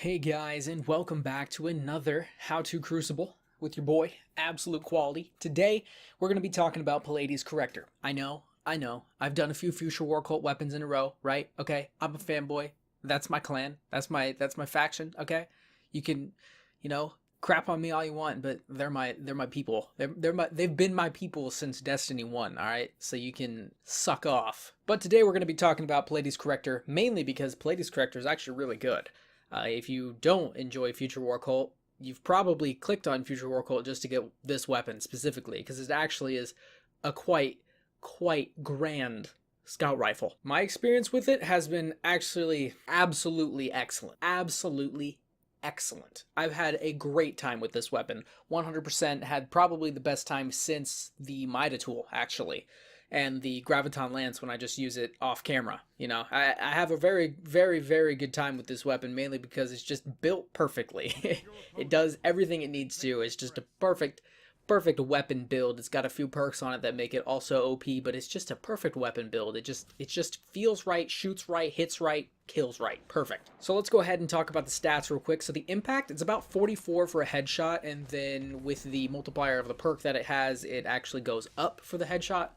Hey guys, and welcome back to another How to Crucible with your boy, Absolute Quality. Today, we're going to be talking about Pleiades Corrector. I know, I've done a few Future War Cult weapons in a row, right? Okay, I'm a fanboy. That's my clan. That's my faction. Okay, you can, crap on me all you want, but they're my people. They've been my people since Destiny 1. All right, so you can suck off. But today we're going to be talking about Pleiades Corrector mainly because Pleiades Corrector is actually really good. If you don't enjoy Future War Cult, you've probably clicked on Future War Cult just to get this weapon specifically, because it actually is a quite grand scout rifle. My experience with it has been actually absolutely excellent. Absolutely excellent. I've had a great time with this weapon. 100% had probably the best time since the Mida tool, actually. And the Graviton Lance when I just use it off camera. I have a very good time with this weapon, mainly because it's just built perfectly. It does everything it needs to. It's just a perfect weapon build. It's got a few perks on it that make it also OP, but it's just a perfect weapon build. It just feels right, shoots right, hits right, kills right. Perfect. So let's go ahead and talk about the stats real quick. So the impact, it's about 44 for a headshot, and then with the multiplier of the perk that it has, it actually goes up for the headshot.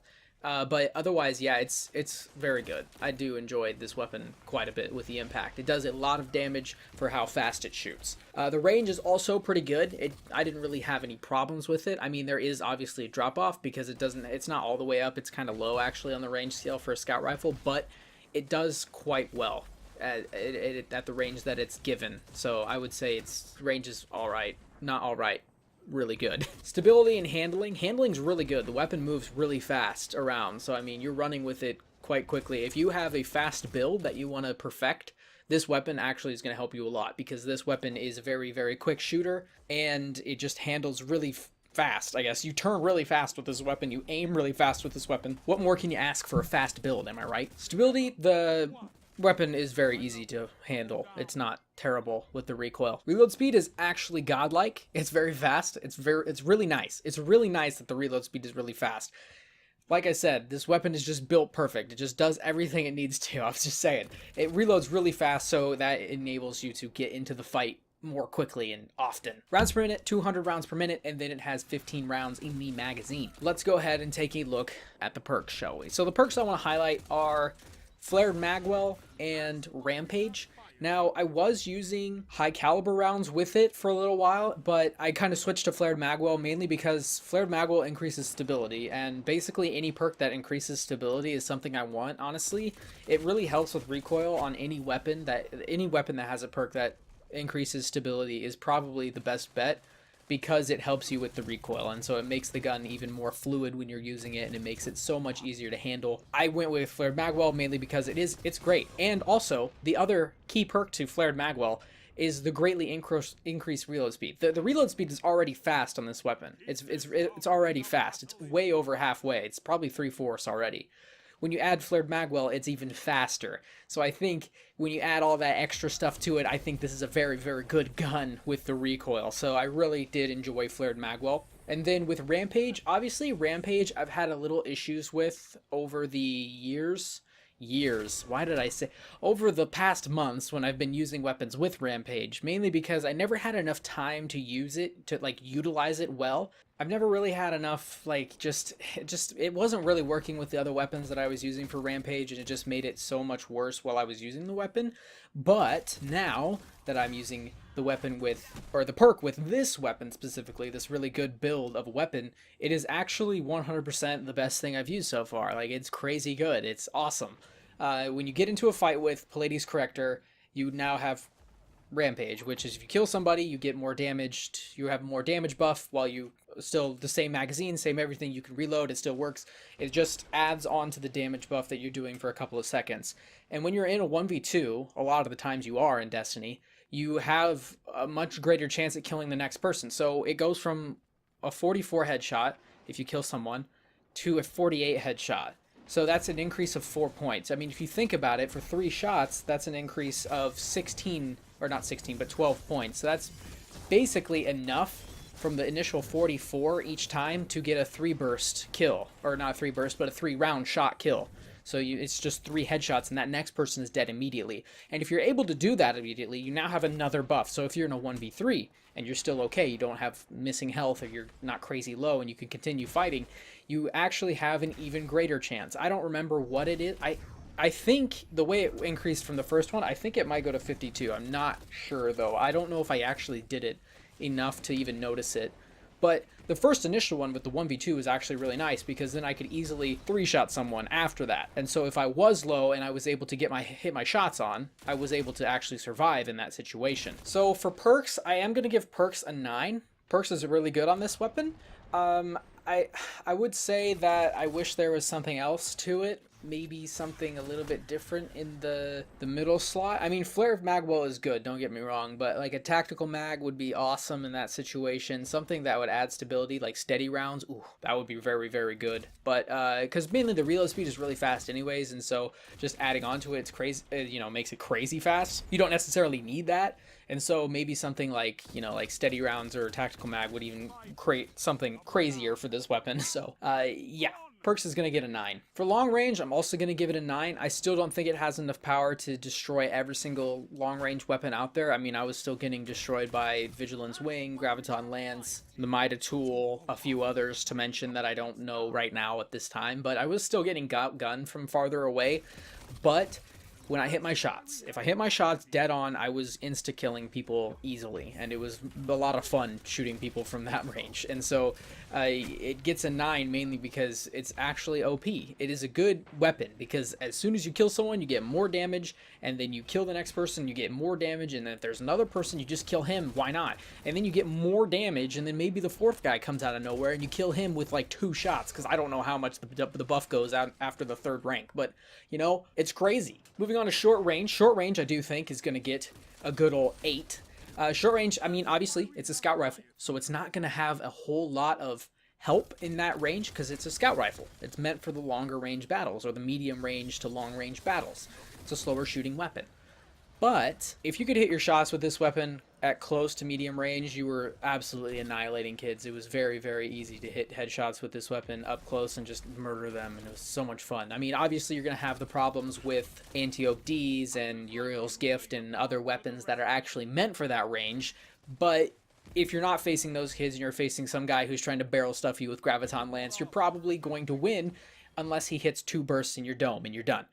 But otherwise, yeah, it's very good. I do enjoy this weapon quite a bit with the impact. It does a lot of damage for how fast it shoots. The range is also pretty good. I didn't really have any problems with it. I mean, there is obviously a drop-off because it's not all the way up. It's kind of low, actually, on the range scale for a scout rifle, but it does quite well at the range that it's given. So I would say its range is all right. Not all right. Really good. Stability and handling's really good. The weapon moves really fast around, so I mean you're running with it quite quickly. If you have a fast build that you want to perfect, this weapon actually is going to help you a lot, because this weapon is a very quick shooter and it just handles really fast. I guess you turn really fast with this weapon, you aim really fast with this weapon. What more can you ask for a fast build, am I right? Stability, the weapon is very easy to handle. It's not terrible with the recoil. Reload speed is actually godlike. It's very fast. It's really nice. It's really nice that the reload speed is really fast. Like I said, this weapon is just built perfect. It just does everything it needs to. I was just saying. It reloads really fast, so that enables you to get into the fight more quickly and often. Rounds per minute, 200 rounds per minute, and then it has 15 rounds in the magazine. Let's go ahead and take a look at the perks, shall we? So the perks I want to highlight are Flared Magwell and Rampage. Now, I was using high caliber rounds with it for a little while, but I kind of switched to Flared Magwell mainly because Flared Magwell increases stability, and basically any perk that increases stability is something I want, honestly. It really helps with recoil on any weapon that has a perk that increases stability is probably the best bet, because it helps you with the recoil, and so it makes the gun even more fluid when you're using it, and it makes it so much easier to handle. I went with Flared Magwell mainly because it's great. And also, the other key perk to Flared Magwell is the greatly increased reload speed. The reload speed is already fast on this weapon. It's already fast. It's way over halfway. It's probably 3/4 already. When you add Flared Magwell, it's even faster. So I think when you add all that extra stuff to it, I think this is a very good gun with the recoil. So I really did enjoy Flared Magwell. And then with Rampage, obviously Rampage I've had a little issues with over the years. Why did I say? Over the past months when I've been using weapons with Rampage, mainly because I never had enough time to use it, to utilize it well. I've never really had enough, it wasn't really working with the other weapons that I was using for Rampage, and it just made it so much worse while I was using the weapon. But now that I'm using the weapon the perk with this weapon specifically, this really good build of a weapon, it is actually 100% the best thing I've used so far. It's crazy good. It's awesome. When you get into a fight with Pleiades Corrector, you now have Rampage, which is if you kill somebody, you get more damaged. You have more damage buff while you still the same magazine, same everything. You can reload. It still works. It just adds on to the damage buff that you're doing for a couple of seconds. And when you're in a 1v2, a lot of the times you are in Destiny, you have a much greater chance at killing the next person. So it goes from a 44 headshot if you kill someone to a 48 headshot. So that's an increase of 4 points. I mean, if you think about it, for 3 shots, that's an increase of 16, or not 16, but 12 points. So that's basically enough from the initial 44 each time to get a 3-burst kill. Or not a 3-burst, but a 3-round shot kill. So it's just 3 headshots and that next person is dead immediately. And if you're able to do that immediately, you now have another buff. So if you're in a 1v3 and you're still okay, you don't have missing health or you're not crazy low and you can continue fighting, you actually have an even greater chance. I don't remember what it is. I think the way it increased from the first one, I think it might go to 52. I'm not sure though. I don't know if I actually did it enough to even notice it. But the first initial one with the 1v2 was actually really nice because then I could easily 3-shot someone after that. And so if I was low and I was able to hit my shots on, I was able to actually survive in that situation. So for perks, I am going to give perks a 9. Perks is really good on this weapon. I would say that I wish there was something else to it. Maybe something a little bit different in the middle slot. I mean, Flare of Magwell is good, don't get me wrong, but like a tactical mag would be awesome in that situation. Something that would add stability, like steady rounds, ooh, that would be very, very good. But because mainly the reload speed is really fast anyways, and so just adding onto it, it's crazy, makes it crazy fast. You don't necessarily need that. And so maybe something like, like steady rounds or tactical mag would even create something crazier for this weapon. So, yeah. Perks is going to get a 9. For long range, I'm also going to give it a 9. I still don't think it has enough power to destroy every single long range weapon out there. I mean, I was still getting destroyed by Vigilance Wing, Graviton Lance, the Mida Tool, a few others to mention that I don't know right now at this time. But I was still getting gunned from farther away. But when I hit my shots, if I hit my shots dead on, I was insta-killing people easily, and it was a lot of fun shooting people from that range. And so it gets a 9 mainly because it's actually OP. It is a good weapon because as soon as you kill someone, you get more damage, and then you kill the next person, you get more damage, and then if there's another person, you just kill him. Why not? And then you get more damage, and then maybe the 4th guy comes out of nowhere, and you kill him with like 2 shots, because I don't know how much the buff goes out after the 3rd rank, but it's crazy. Moving on to short range. Short range, I do think, is going to get a good old 8. Short range, I mean, obviously, it's a scout rifle, so it's not going to have a whole lot of help in that range because it's a scout rifle. It's meant for the longer range battles or the medium range to long range battles. It's a slower shooting weapon. But if you could hit your shots with this weapon at close to medium range, you were absolutely annihilating kids. It was very, very easy to hit headshots with this weapon up close and just murder them, and it was so much fun. I mean, obviously you're going to have the problems with Anti-ODs and Uriel's Gift and other weapons that are actually meant for that range, but if you're not facing those kids and you're facing some guy who's trying to barrel stuff you with Graviton Lance, you're probably going to win unless he hits 2 bursts in your dome and you're done.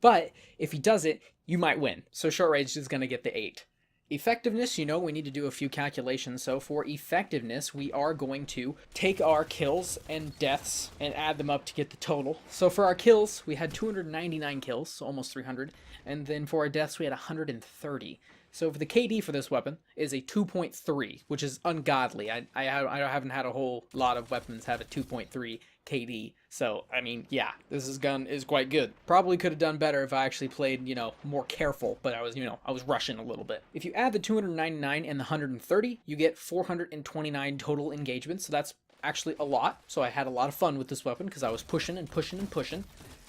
But if he does it, you might win. So short range is going to get the 8. Effectiveness, we need to do a few calculations. So for effectiveness, we are going to take our kills and deaths and add them up to get the total. So for our kills, we had 299 kills, so almost 300. And then for our deaths, we had 130. So for the KD for this weapon is a 2.3, which is ungodly. I haven't had a whole lot of weapons have a 2.3 KD. So, I mean, yeah, this gun is quite good. Probably could have done better if I actually played, more careful, but I was rushing a little bit. If you add the 299 and the 130, you get 429 total engagements. So that's actually a lot. So I had a lot of fun with this weapon because I was pushing and pushing and pushing.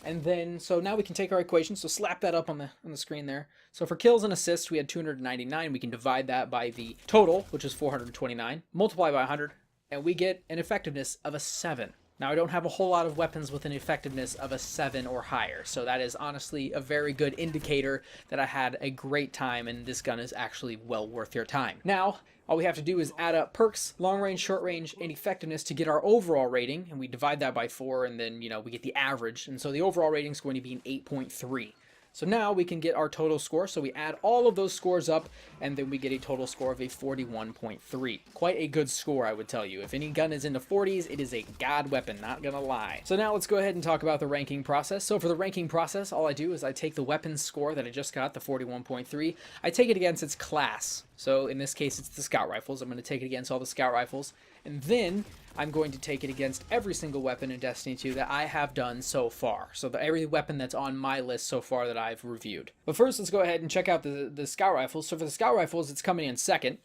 And then, so now we can take our equation, so slap that up on the screen there. So for kills and assists, we had 299. We can divide that by the total, which is 429, multiply by 100, and we get an effectiveness of a 7. Now, I don't have a whole lot of weapons with an effectiveness of a 7 or higher, so that is honestly a very good indicator that I had a great time, and this gun is actually well worth your time. Now, all we have to do is add up perks, long range, short range, and effectiveness to get our overall rating, and we divide that by 4, and then, we get the average, and so the overall rating is going to be an 8.3. So now we can get our total score, so we add all of those scores up, and then we get a total score of a 41.3. Quite a good score, I would tell you. If any gun is in the 40s, it is a god weapon, not gonna lie. So now let's go ahead and talk about the ranking process. So for the ranking process, all I do is I take the weapons score that I just got, the 41.3, I take it against its class. So in this case, it's the scout rifles. I'm going to take it against all the scout rifles, and then I'm going to take it against every single weapon in Destiny 2 that I have done so far. So every weapon that's on my list so far that I've reviewed. But first, let's go ahead and check out the scout rifles. So for the scout rifles, it's coming in second,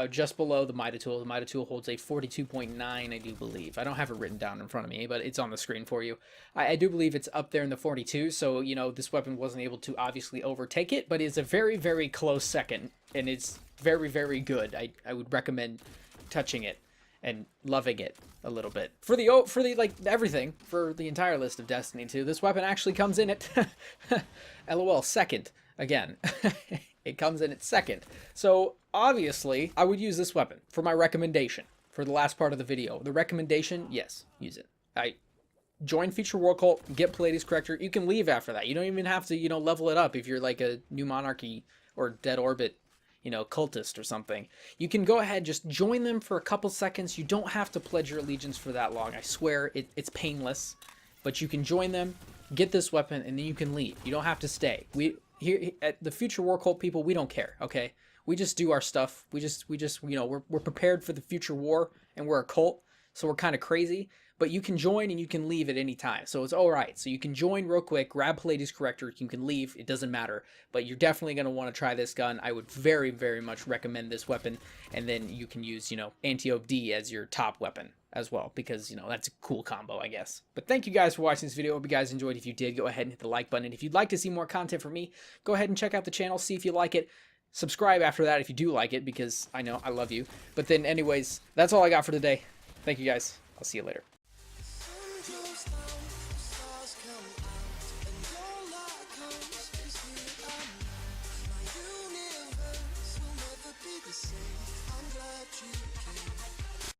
just below the Mida Tool. The Mida Tool holds a 42.9, I do believe. I don't have it written down in front of me, but it's on the screen for you. I do believe it's up there in the 42, so, this weapon wasn't able to obviously overtake it, but it's a very, very close second, and it's very, very good. I would recommend touching it. and loving it a little bit. For the like everything for the entire list of Destiny 2, this weapon actually comes in at LOL second again. It comes in at second. So obviously I would use this weapon for my recommendation for the last part of the video. The recommendation, yes, use it. Join Future War Cult, get Pleiades Corrector. You can leave after that. You don't even have to, level it up if you're like a New Monarchy or Dead Orbit, cultist or something. You can go ahead, just join them for a couple seconds. You don't have to pledge your allegiance for that long. I swear it's painless, but you can join them, get this weapon, and then you can leave. You don't have to stay. We here at the Future War Cult people, we don't care, okay? We just do our stuff. We just we're prepared for the future war, and we're a cult, so we're kind of crazy. But you can join and you can leave at any time. So it's all right. So you can join real quick, grab Pleiades Corrector, you can leave. It doesn't matter. But you're definitely going to want to try this gun. I would very, very much recommend this weapon. And then you can use, Anti-OD as your top weapon as well. Because, that's a cool combo, I guess. But thank you guys for watching this video. Hope you guys enjoyed. If you did, go ahead and hit the like button. And if you'd like to see more content from me, go ahead and check out the channel. See if you like it. Subscribe after that if you do like it. Because I know I love you. But then anyways, that's all I got for today. Thank you guys. I'll see you later. Angels